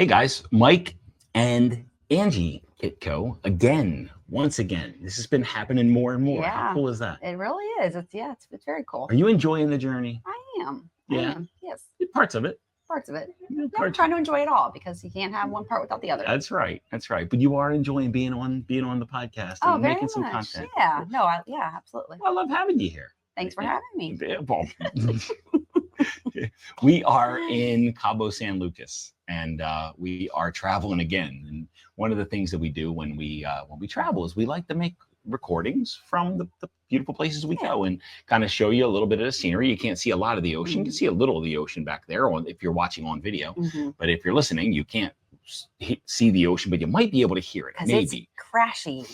Hey guys, Mike and Angie Kitko once again. This has been happening more and more. How Yeah, cool is that? it really is. It's very cool. Are you enjoying the journey? I am. Yeah. Yes, Parts of it. parts of it. Yeah, Yeah, I'm trying to enjoy it all because you can't have one part without the other. That's right. That's right. But you are enjoying being on the podcast Oh, and very making some much. content. Yeah. No. Yeah. Absolutely. I love having you here. Thanks for having me. Well, we are in Cabo San Lucas, and we are traveling again. And one of the things that we do when we travel is we like to make recordings from the beautiful places we go and kind of show you a little bit of the scenery. You can't see a lot of the ocean. You can see a little of the ocean back there if you're watching on video. But if you're listening, you can't see the ocean, but you might be able to hear it. Maybe it's crashy.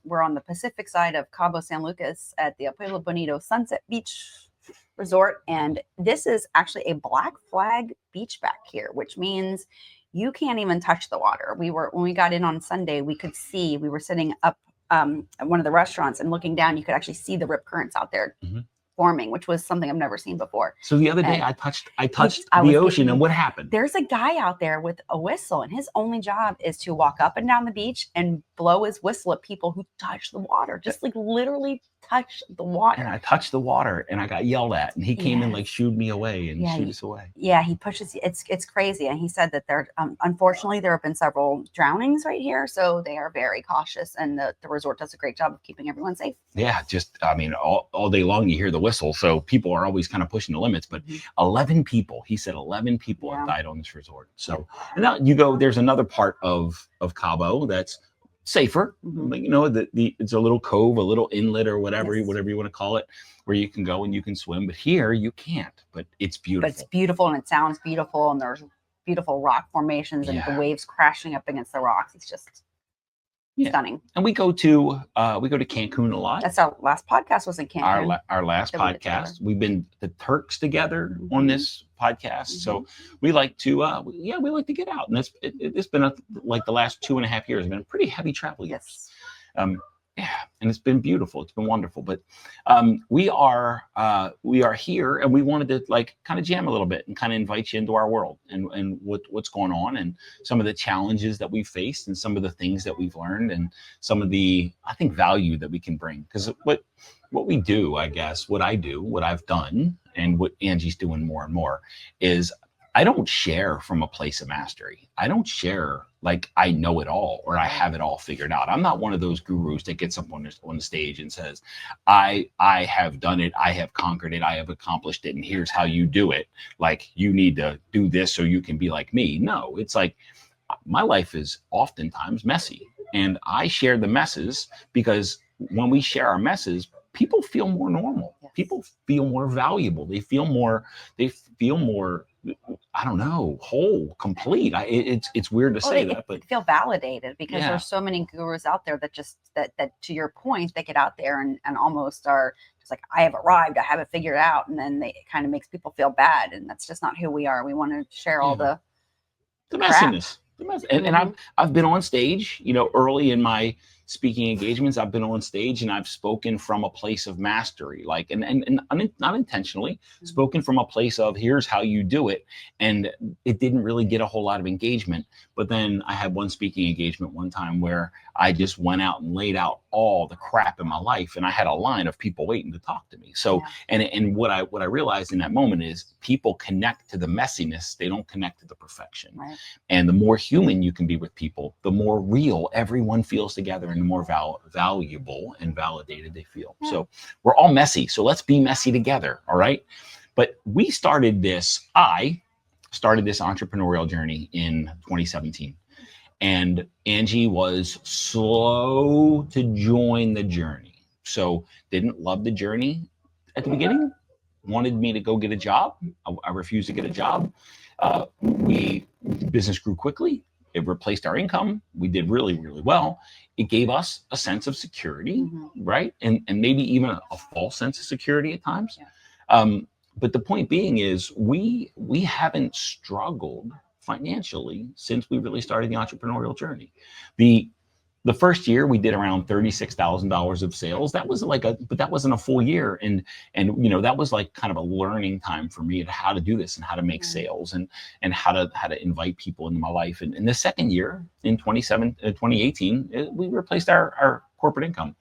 We're on the Pacific side of Cabo San Lucas at the Pueblo Bonito Sunset Beach Resort, and this is actually a black flag beach back here, which means you can't even touch the water. When we got in on Sunday, we were sitting up at one of the restaurants and looking down, you could actually see the rip currents out there forming, which was something I've never seen before. So the other day I touched the ocean, and what happened? There's a guy out there with a whistle, and his only job is to walk up and down the beach and blow his whistle at people who touch the water, just like literally touch the water. And I touched the water and I got yelled at, and he came and like shooed me away and shoot us away. Yeah, he pushes. It's crazy. And he said that unfortunately there have been several drownings right here, so they are very cautious, and the resort does a great job of keeping everyone safe. Yeah, all day long you hear the whistle, so people are always kind of pushing the limits. But 11 people, he said 11 people have died on this resort. So and now you go, there's another part of Cabo that's safer. It's a little cove, a little inlet, or whatever you want to call it, where you can go and you can swim. But here you can't. But it's beautiful. But it's beautiful, and it sounds beautiful, and there's beautiful rock formations and the waves crashing up against the rocks. It's just stunning. And we go to Cancun a lot. That's our last podcast was in Cancun. Our last podcast. We've been the Turks together on this podcast. So we like to get out. And it's been like the last 2.5 years have been a pretty heavy travel years. And it's been beautiful. It's been wonderful. But we are here, and we wanted to like kind of jam a little bit and kind of invite you into our world and what's going on, and some of the challenges that we've faced, and some of the things that we've learned, and some of the, I think, value that we can bring. Because what we do, I guess, what I've done, and what Angie's doing more and more is I don't share from a place of mastery. I don't share like I know it all or I have it all figured out. I'm not one of those gurus that gets up on the stage and says, I have done it, I have conquered it, I have accomplished it, and here's how you do it. Like, you need to do this so you can be like me. No, it's like my life is oftentimes messy, and I share the messes because when we share our messes, people feel more normal. People feel more valuable. They feel more, I don't know, whole, complete. It's weird to say that, but feel validated because there's so many gurus out there that just that to your point, they get out there and almost are just like, I have arrived, I have it figured out, and then it kind of makes people feel bad, and that's just not who we are. We want to share all the messiness. And I've been on stage, early in my speaking engagements, I've been on stage and I've spoken from a place of mastery, like, and not intentionally, spoken from a place of here's how you do it. And it didn't really get a whole lot of engagement. But then I had one speaking engagement one time where I just went out and laid out all the crap in my life, and I had a line of people waiting to talk to me. So, and what I realized in that moment is people connect to the messiness. They don't connect to the perfection. Right. And the more human you can be with people, the more real everyone feels together, and the more valuable and validated they feel. Yeah. So we're all messy. So let's be messy together. All right. But I started this entrepreneurial journey in 2017. And Angie was slow to join the journey. So didn't love the journey at the beginning, wanted me to go get a job. I refused to get a job. Business grew quickly. It replaced our income. We did really, really well. It gave us a sense of security, right? And maybe even a false sense of security at times. Yeah. But the point being is we haven't struggled financially since we really started the entrepreneurial journey. The the first year we did around $36,000 of sales. That was but that wasn't a full year. And that was like kind of a learning time for me at how to do this and how to make sales and how to invite people into my life. And in the second year in 2018, we replaced our corporate income.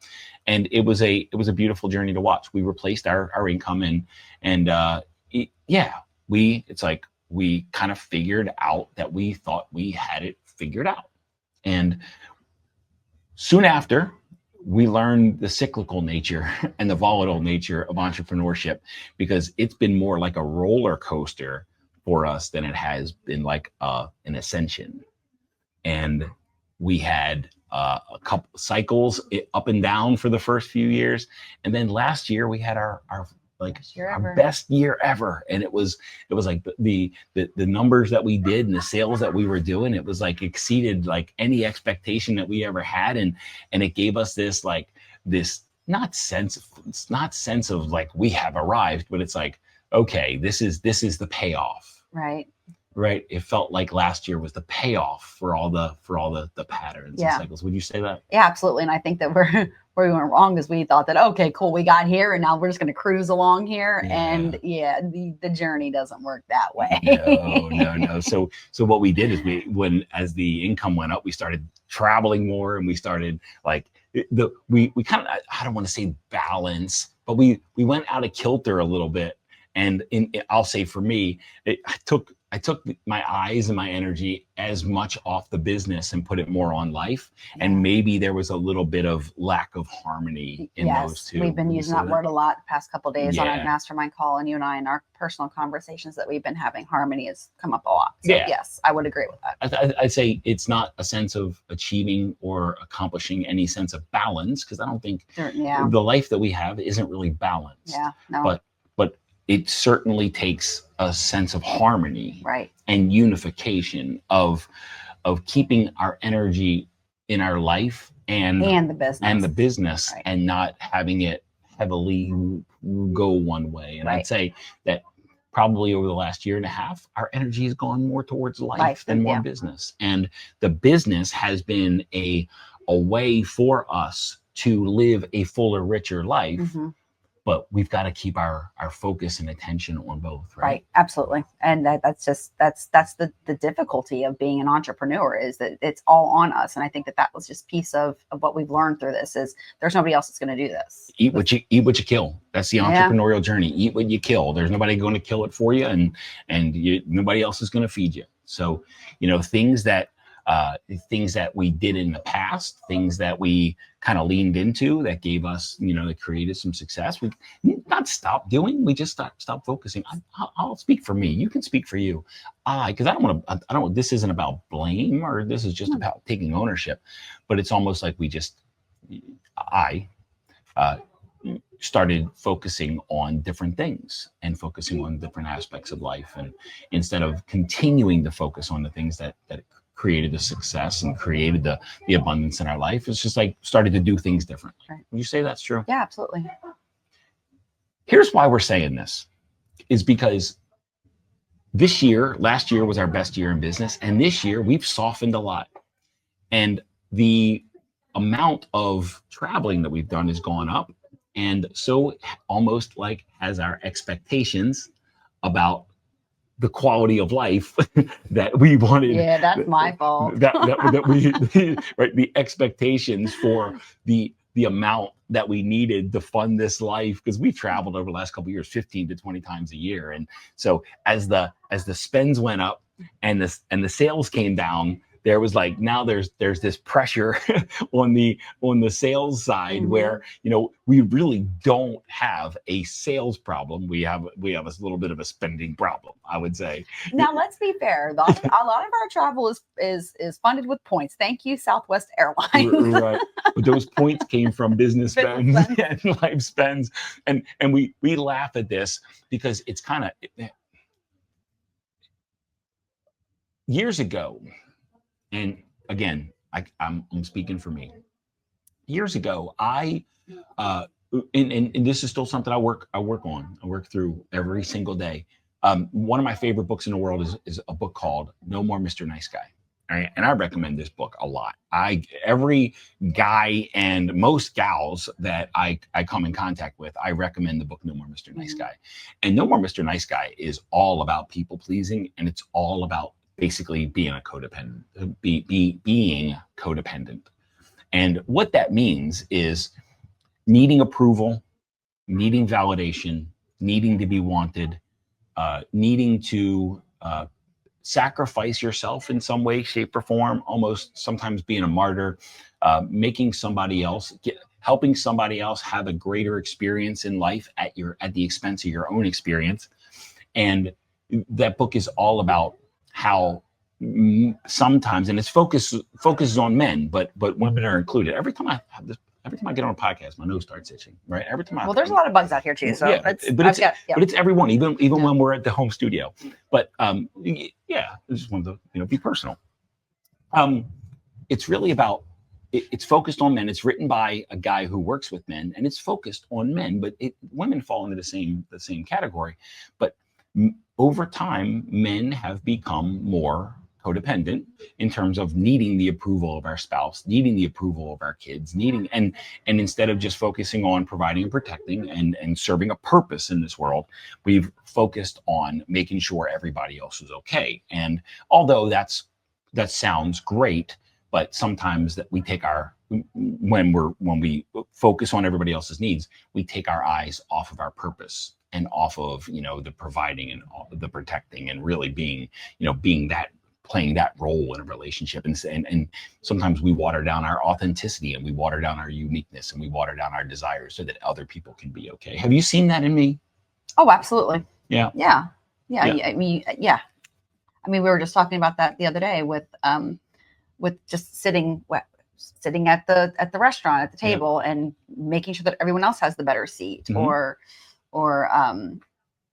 And it was a beautiful journey to watch. We replaced our income we kind of figured out that we thought we had it figured out. And soon after, we learned the cyclical nature and the volatile nature of entrepreneurship, because it's been more like a roller coaster for us than it has been like an ascension. And we had a couple cycles up and down for the first few years. And then last year we had our best year ever. And it was like the numbers that we did and the sales that we were doing, it was like exceeded like any expectation that we ever had. And it gave us this not sense of like we have arrived, but it's like, okay, this is the payoff. Right. It felt like last year was the payoff for all the patterns and cycles. Would you say that? Yeah, absolutely. And I think that where we went wrong is we thought that, okay, cool, we got here and now we're just going to cruise along here. Yeah. And the journey doesn't work that way. No. So what we did is as the income went up, we started traveling more, and we started like we kind of, I don't want to say balance, but we went out of kilter a little bit. And I'll say for me, I took my eyes and my energy as much off the business and put it more on life. Yeah. And maybe there was a little bit of lack of harmony in those two. We've been using that word a lot the past couple of days on our mastermind call, and you and I in our personal conversations that we've been having, harmony has come up a lot. So yes, I would agree with that. I'd say it's not a sense of achieving or accomplishing any sense of balance, because I don't think the life that we have isn't really balanced. Yeah, no. But it certainly takes a sense of harmony, right, and unification of keeping our energy in our life and the business right, and not having it heavily go one way. And I'd say that probably over the last year and a half, our energy has gone more towards life than more business. And the business has been a way for us to live a fuller, richer life. Mm-hmm. But we've got to keep our focus and attention on both, right? Right, absolutely. And that's the difficulty of being an entrepreneur, is that it's all on us. And I think that was just piece of what we've learned through this, is there's nobody else that's going to do this. Eat what you kill. That's the entrepreneurial journey. Eat what you kill. There's nobody going to kill it for you, and nobody else is going to feed you. So, things that we did in the past, things that we kind of leaned into that gave us, that created some success, we not stop doing. We just stop focusing. I'll speak for me. You can speak for you. Because this isn't about blame, or this is just about taking ownership, but it's almost like I started focusing on different things and focusing on different aspects of life. And instead of continuing to focus on the things that created the success and created the abundance in our life, it's just like started to do things differently. Right. Would you say that's true? Yeah, absolutely. Here's why we're saying this, is because last year was our best year in business. And this year we've softened a lot. And the amount of traveling that we've done has gone up. And so almost like has our expectations about the quality of life that we wanted. Yeah, that's my fault. that we right, the expectations for the amount that we needed to fund this life, because we traveled over the last couple of years 15 to 20 times a year. And so as the spends went up and the sales came down, there was like, now there's this pressure on the sales side, mm-hmm, where we really don't have a sales problem. We have a little bit of a spending problem, I would say. Now let's be fair. A lot of our travel is funded with points. Thank you, Southwest Airlines. Right. But those points came from business spends and life spends, and we laugh at this because it's kind of years ago. And again, I'm speaking for me. Years ago, and this is still something I work on. I work through every single day. One of my favorite books in the world is a book called No More Mr. Nice Guy. right? And I recommend this book a lot. Every guy and most gals that I come in contact with, I recommend the book No More Mr. Nice Guy. And No More Mr. Nice Guy is all about people pleasing, and it's all about basically being a codependent, being codependent. And what that means is needing approval, needing validation, needing to be wanted, needing to sacrifice yourself in some way, shape, or form, almost sometimes being a martyr, making somebody else, helping somebody else have a greater experience in life at the expense of your own experience. And that book is all about how sometimes, and it's focuses on men, but women are included. Every time I get on a podcast, my nose starts itching, right? Every time well, there's a lot of bugs out here too. So yeah, but it's everyone, even when we're at the home studio. But yeah, I just wanted to be personal. It's really about it's focused on men. It's written by a guy who works with men, and it's focused on men. But women fall into the same category. But over time, men have become more codependent in terms of needing the approval of our spouse, needing the approval of our kids, and instead of just focusing on providing and protecting and serving a purpose in this world, we've focused on making sure everybody else is okay. And although that sounds great, but sometimes that we take when we focus on everybody else's needs, we take our eyes off of our purpose and off of the providing and the protecting and really being playing that role in a relationship. And sometimes we water down our authenticity, and we water down our uniqueness, and we water down our desires so that other people can be okay. Have you seen that in me? Oh, absolutely. Yeah. I mean, we were just talking about that the other day with just sitting at the restaurant at the table and making sure that everyone else has the better seat, or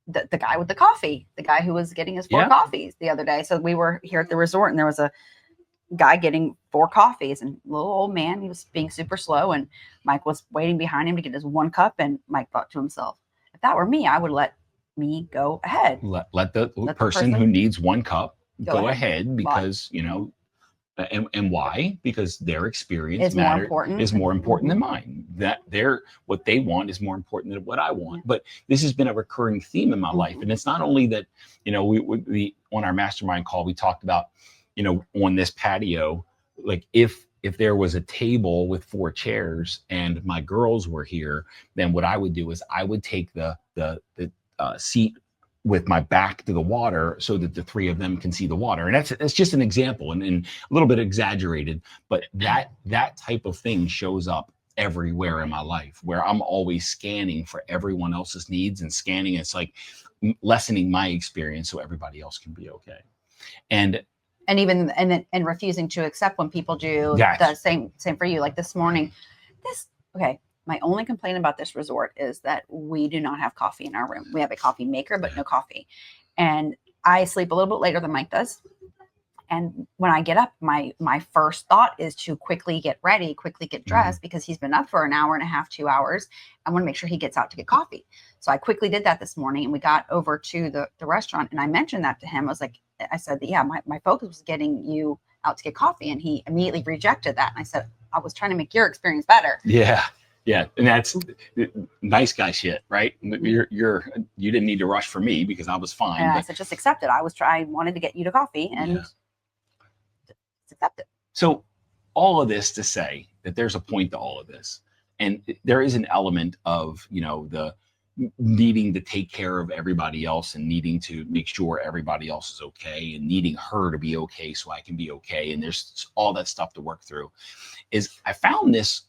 the guy with the coffee, the guy who was getting his 4 coffees the other day. So we were here at the resort, and there was a guy getting 4 coffees, and little old man, he was being super slow, and Mike was waiting behind him to get his 1 cup. And Mike thought to himself, if that were me, I would let me go ahead. Let the person who needs 1 cup go ahead, because why? And why? Because their experience is more important than mine. That what they want is more important than what I want. But this has been a recurring theme in my life, and it's not only that. We on our mastermind call, we talked about on this patio, like if there was a table with 4 chairs and my girls were here, then what I would do is I would take the seat with my back to the water so that the 3 of them can see the water. And that's just an example and a little bit exaggerated, but that type of thing shows up everywhere in my life, where I'm always scanning for everyone else's needs and scanning. It's like lessening my experience so everybody else can be okay. And refusing to accept when people do the same for you. Like this morning, my only complaint about this resort is that we do not have coffee in our room. We have a coffee maker, but no coffee. And I sleep a little bit later than Mike does. And when I get up, my first thought is to quickly get ready, quickly get dressed, because he's been up for an hour and a half, 2 hours. I want to make sure he gets out to get coffee. So I quickly did that this morning, and we got over to the restaurant, and I mentioned that to him. I said that, my focus was getting you out to get coffee. And he immediately rejected that. And I said, I was trying to make your experience better. Yeah, and that's nice guy shit, right? You didn't need to rush for me because I was fine. And I said, just accept it. I wanted to get you to coffee, and accept it. So all of this to say that there's a point to all of this, and there is an element of the needing to take care of everybody else and needing to make sure everybody else is okay and needing her to be okay so I can be okay. And there's all that stuff to work through. I found this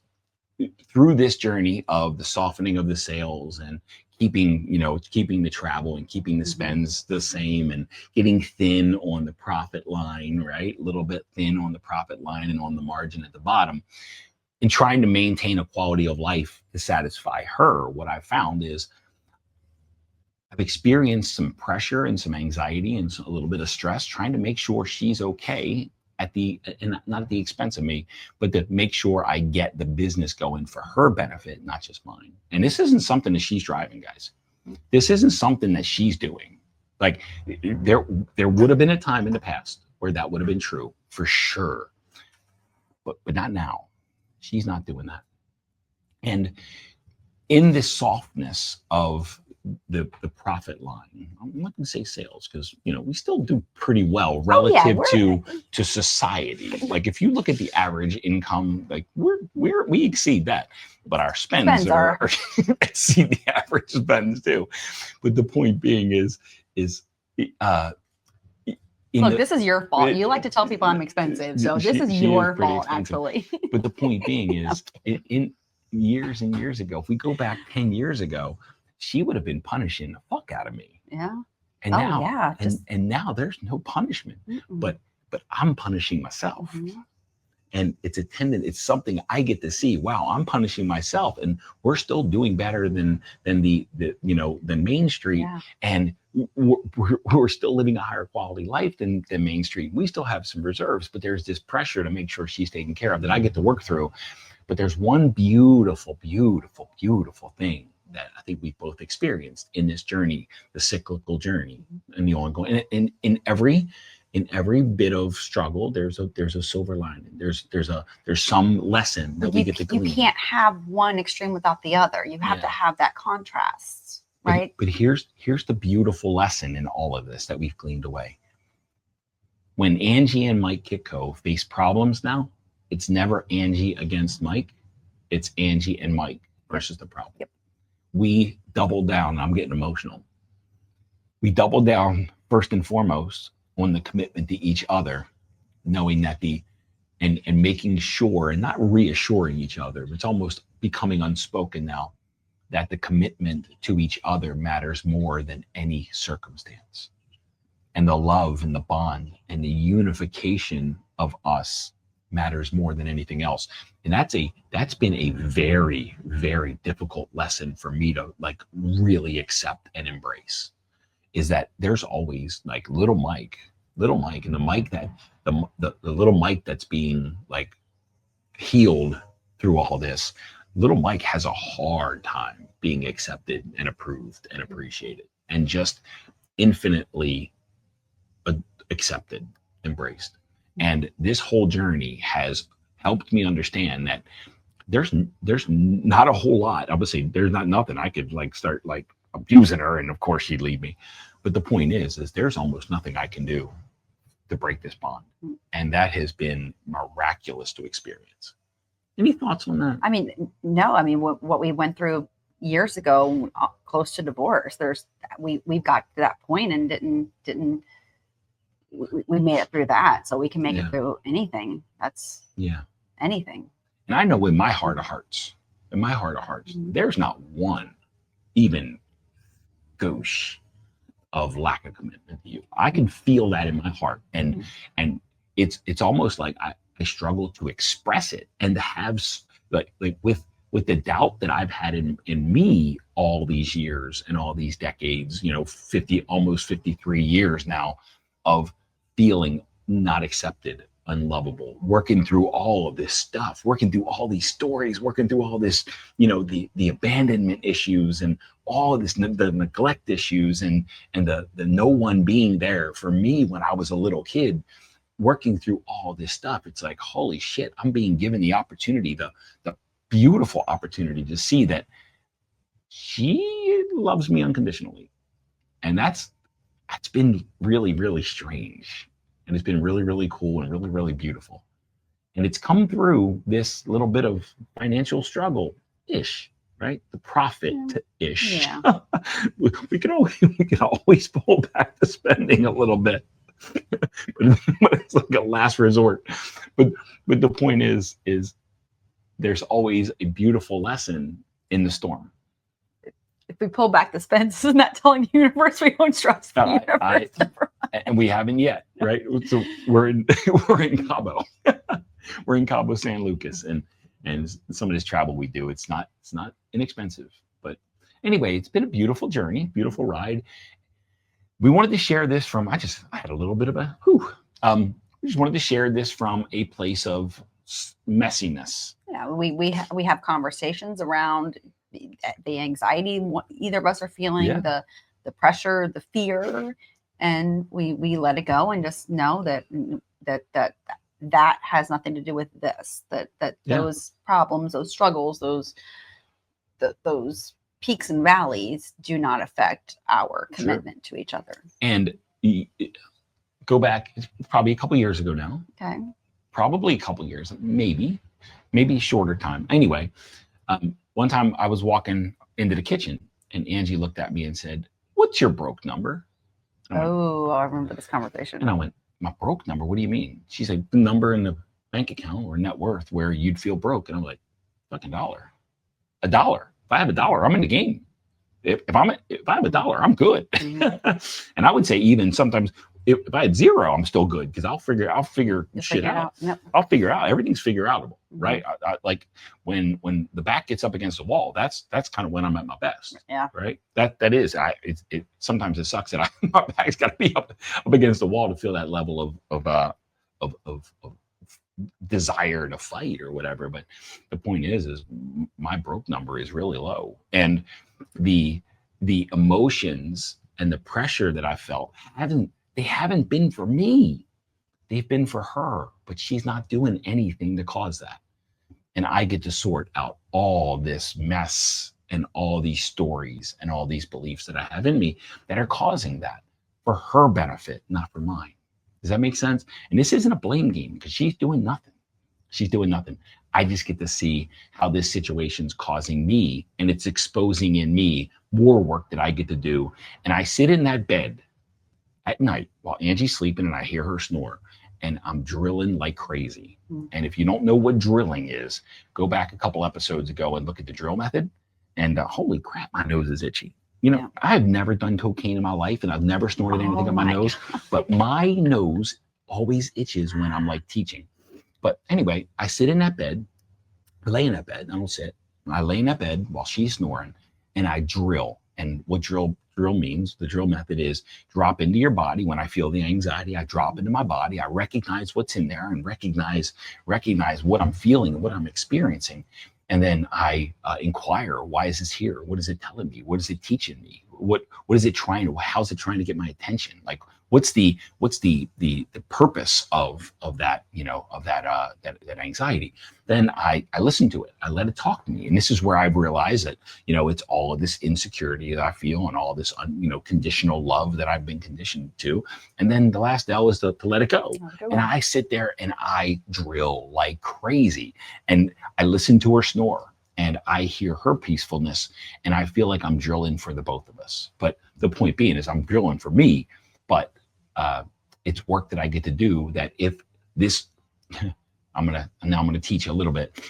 through this journey of the softening of the sales and keeping the travel and keeping the spends the same and getting thin on the profit line, right? A little bit thin on the profit line and on the margin at the bottom, and trying to maintain a quality of life to satisfy her. What I found is I've experienced some pressure and some anxiety and a little bit of stress trying to make sure she's okay and not at the expense of me, but to make sure I get the business going for her benefit, not just mine. And this isn't something that she's driving, guys. This isn't something that she's doing. Like there would have been a time in the past where where that would have been true for sure, but not now. She's not doing that. And in this softness of the profit line, I'm not going to say sales, because we still do pretty well relative to society. Like if you look at the average income, like we exceed that, but our spends are exceed the average spends too. But the point being is look, this is your fault. You like to tell people I'm expensive, so this is your fault, actually. But the point being is, in years and years ago, if we go back 10 years ago, she would have been punishing the fuck out of me. Yeah. And now, and now there's no punishment, but I'm punishing myself. And it's something I get to see. Wow, I'm punishing myself, and we're still doing better than Main Street, and we're still living a higher quality life than Main Street. We still have some reserves, but there's this pressure to make sure she's taken care of that I get to work through. But there's one beautiful, beautiful, beautiful thing that I think we've both experienced in this journey, the cyclical journey, and the ongoing. And in every bit of struggle, there's a silver lining. There's some lesson that we get to glean. You can't have one extreme without the other. You have to have that contrast, right? But here's the beautiful lesson in all of this that we've gleaned away. When Angie and Mike Kitko face problems now, it's never Angie against Mike. It's Angie and Mike versus the problem. Yep. We doubled down. I'm getting emotional. We doubled down first and foremost on the commitment to each other, knowing that and making sure, and not reassuring each other, but it's almost becoming unspoken now, that the commitment to each other matters more than any circumstance. And the love and the bond and the unification of us matters more than anything else. And that's been a very, very difficult lesson for me to like really accept and embrace, is that there's always like little Mike and the Mike that the little Mike that's being like healed through all this. Little Mike has a hard time being accepted and approved and appreciated and just infinitely accepted, embraced. And this whole journey has helped me understand that there's not a whole lot. I would say there's not nothing. I could like start like abusing her, and of course she'd leave me. But the point is there's almost nothing I can do to break this bond. And that has been miraculous to experience. Any thoughts on that? I mean, no. I mean, what we went through years ago, close to divorce, we got to that point and didn't. We made it through that, so we can make it through anything. That's anything. And I know in my heart of hearts, there's not one even gouge of lack of commitment to you. I can feel that in my heart, and it's almost like I struggle to express it, and to have like with the doubt that I've had in me all these years and all these decades, almost 53 years now of feeling not accepted, unlovable, working through all of this stuff, working through all these stories, working through all this, the abandonment issues and all of this, the neglect issues and the no one being there for me when I was a little kid, working through all this stuff. It's like, holy shit, I'm being given the opportunity, the beautiful opportunity to see that she loves me unconditionally. And that's been really, really strange. And it's been really, really cool and really, really beautiful. And it's come through this little bit of financial struggle-ish, right? The profit-ish. Yeah. we can always pull back the spending a little bit. but it's like a last resort. But the point is there's always a beautiful lesson in the storm. If we pull back the spends, isn't that telling the universe we don't trust the universe? And we haven't yet, right? So we're in Cabo. We're in Cabo San Lucas, and some of this travel we do, it's not inexpensive. But anyway, it's been a beautiful journey, beautiful ride. We wanted to share this from, I had a little bit of a we just wanted to share this from a place of messiness. Yeah, we have conversations around the anxiety either of us are feeling, the pressure, the fear, and we let it go and just know that has nothing to do with this, that Yeah. those problems, those struggles, those peaks and valleys do not affect our commitment to each other. And go back, it's probably a couple years ago now. Okay. Probably a couple years, maybe shorter time. Anyway, one time I was walking into the kitchen and Angie looked at me and said, "What's your broke number?" And I remember this conversation. And I went, "My broke number? What do you mean?" She's like, "The number in the bank account or net worth where you'd feel broke." And I'm like, "Fucking dollar. A dollar. If I have a dollar, I'm in the game. If I have a dollar, I'm good." Mm-hmm. And I would say even sometimes if I had zero, I'm still good because I'll figure shit out. Yep. I'll figure out everything's figure outable, Mm-hmm. right? I, like when the back gets up against the wall, that's kind of when I'm at my best. Yeah. Right. That is. It sometimes it sucks that my back's got to be up against the wall to feel that level of desire to fight or whatever. But the point is my broke number is really low, and the emotions and the pressure that I felt haven't been for me. They've been for her, but she's not doing anything to cause that. And I get to sort out all this mess and all these stories and all these beliefs that I have in me that are causing that for her benefit, not for mine. Does that make sense? And this isn't a blame game because she's doing nothing. She's doing nothing. I just get to see how this situation's causing me, and it's exposing in me more work that I get to do. And I sit in that bed at night while Angie's sleeping and I hear her snore and I'm drilling like crazy. Mm-hmm. And if you don't know what drilling is, go back a couple episodes ago and look at the drill method. And holy crap, my nose is itchy. You know, I've never done cocaine in my life and I've never snorted anything on my nose, but my nose always itches when I'm like teaching. But anyway, I sit in that bed, lay in that bed. I don't sit. I lay in that bed while she's snoring and I drill. And what drill means, the drill method is drop into your body. When I feel the anxiety, I drop into my body. I recognize what's in there and recognize what I'm feeling and what I'm experiencing. And then I inquire, why is this here? What is it telling me? What is it teaching me? What is it trying to, how's it trying to get my attention? Like, what's the purpose of that, you know, of that anxiety? Then I listen to it. I let it talk to me. And this is where I realize that, you know, it's all of this insecurity that I feel and all this, conditional love that I've been conditioned to. And then the last L is to let it go. And I sit there and I drill like crazy. And I listen to her snore and I hear her peacefulness. And I feel like I'm drilling for the both of us. But the point being is I'm drilling for me, but it's work that I get to do that if this, I'm going to teach you a little bit.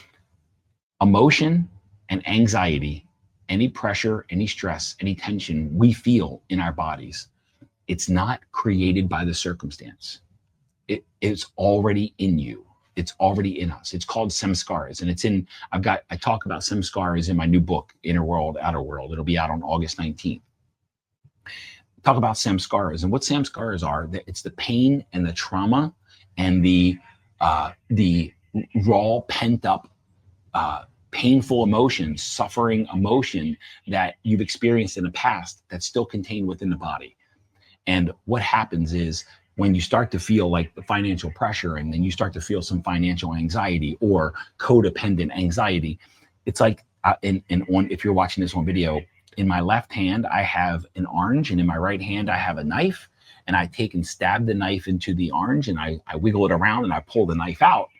Emotion and anxiety, any pressure, any stress, any tension we feel in our bodies, it's not created by the circumstance. It's already in you. It's already in us. It's called samskaras. And I talk about samskaras in my new book, Inner World, Outer World. It'll be out on August 19th. Talk about samskaras and what samskaras are. It's the pain and the trauma and the raw pent up painful emotions, suffering emotion that you've experienced in the past that's still contained within the body. And what happens is when you start to feel like the financial pressure and then you start to feel some financial anxiety or codependent anxiety, it's like if you're watching this on video, in my left hand, I have an orange, and in my right hand, I have a knife, and I take and stab the knife into the orange, and I wiggle it around, and I pull the knife out.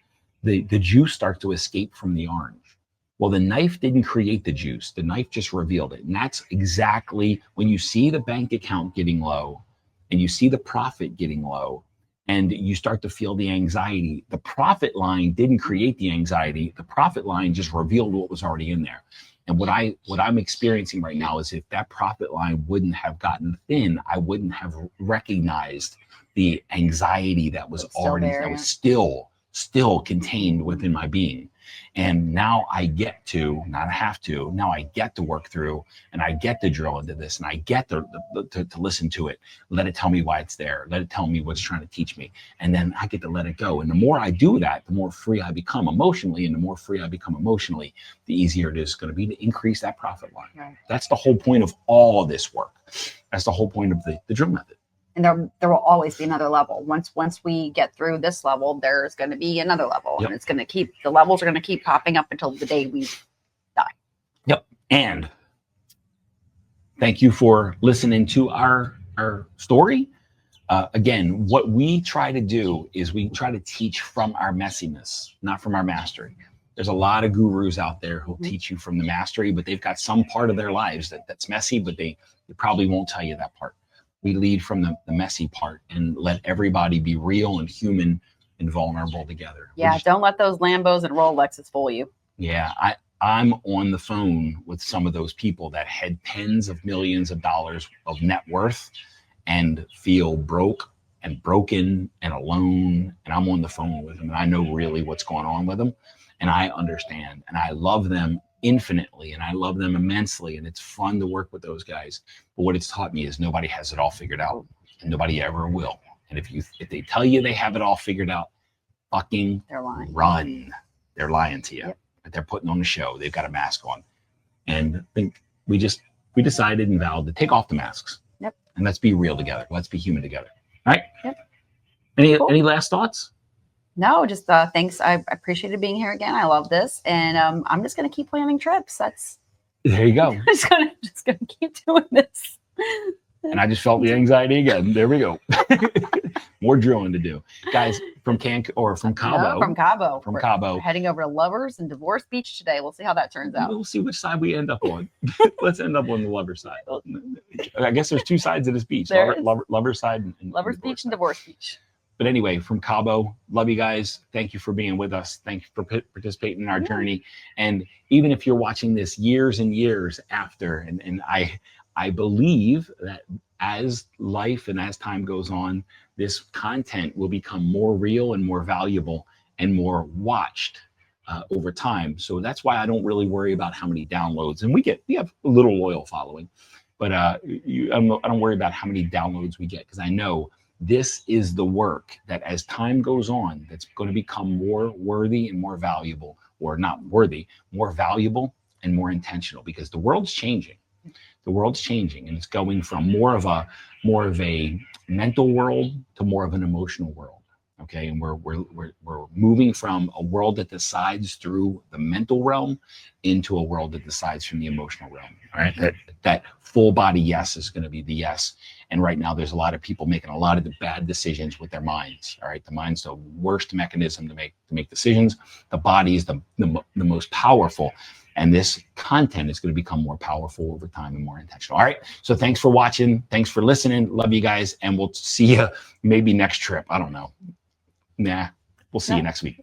The juice starts to escape from the orange. Well, the knife didn't create the juice. The knife just revealed it. And that's exactly when you see the bank account getting low, and you see the profit getting low, and you start to feel the anxiety. The profit line didn't create the anxiety. The profit line just revealed what was already in there. And what I'm experiencing right now is if that profit line wouldn't have gotten thin, I wouldn't have recognized the anxiety that was already there, that was still contained within my being. And now I get to, not have to, now I get to work through and I get to drill into this and I get to listen to it, let it tell me why it's there, let it tell me what's trying to teach me. And then I get to let it go. And the more I do that, the more free I become emotionally. And the more free I become emotionally, the easier it is going to be to increase that profit line. Right. That's the whole point of all of this work. That's the whole point of the drill method. And there will always be another level. Once we get through this level, there's going to be another level, Yep. and it's going to the levels are going to keep popping up until the day we die. Yep. And thank you for listening to our story. Again, what we try to do is we try to teach from our messiness, not from our mastery. There's a lot of gurus out there who'll teach you from the mastery, but they've got some part of their lives that's messy, but they probably won't tell you that part. We lead from the messy part and let everybody be real and human and vulnerable together. Yeah, don't let those Lambos and Rolexes fool you. Yeah, I'm on the phone with some of those people that had tens of millions of dollars of net worth and feel broke and broken and alone. And I'm on the phone with them and I know really what's going on with them. And I understand and I love them infinitely and I love them immensely. And it's fun to work with those guys. But what it's taught me is nobody has it all figured out and nobody ever will. And if they tell you they have it all figured out, fucking They're lying. Run. They're lying to you. Yep. But they're putting on a show. They've got a mask on. And I think we decided and vowed to take off the masks. Yep. And let's be real together. Let's be human together. All right? Yep. Any last thoughts? No, just thanks. I appreciated being here again. I love this. And I'm just going to keep planning trips. There you go. I'm just gonna keep doing this. And I just felt the anxiety again. There we go. More drilling to do. Guys, from Cabo. No, from Cabo. From Cabo. We're heading over to Lovers and Divorce Beach today. We'll see how that turns out. We'll see which side we end up on. Let's end up on the lover side. I guess there's two sides of this beach. Lover side and Lovers Beach and Divorce Beach. But anyway, from Cabo, love you guys. Thank you for being with us. Thank you for participating in our journey. And even if you're watching this years and years after, and I believe that as life and as time goes on, this content will become more real and more valuable and more watched over time. So that's why I don't really worry about how many downloads. And we have a little loyal following, but I don't worry about how many downloads we get because I know this is the work that as time goes on, that's going to become more worthy and more valuable, or not worthy, more valuable and more intentional because the world's changing. The world's changing and it's going from more of a mental world to more of an emotional world. Okay. And we're moving from a world that decides through the mental realm into a world that decides from the emotional realm. All right. That full body yes is going to be the yes. And right now there's a lot of people making a lot of the bad decisions with their minds. All right. The mind's the worst mechanism to make decisions. The body is the most powerful. And this content is going to become more powerful over time and more intentional. All right. So thanks for watching. Thanks for listening. Love you guys. And we'll see you maybe next trip. I don't know. Nah, we'll see you next week.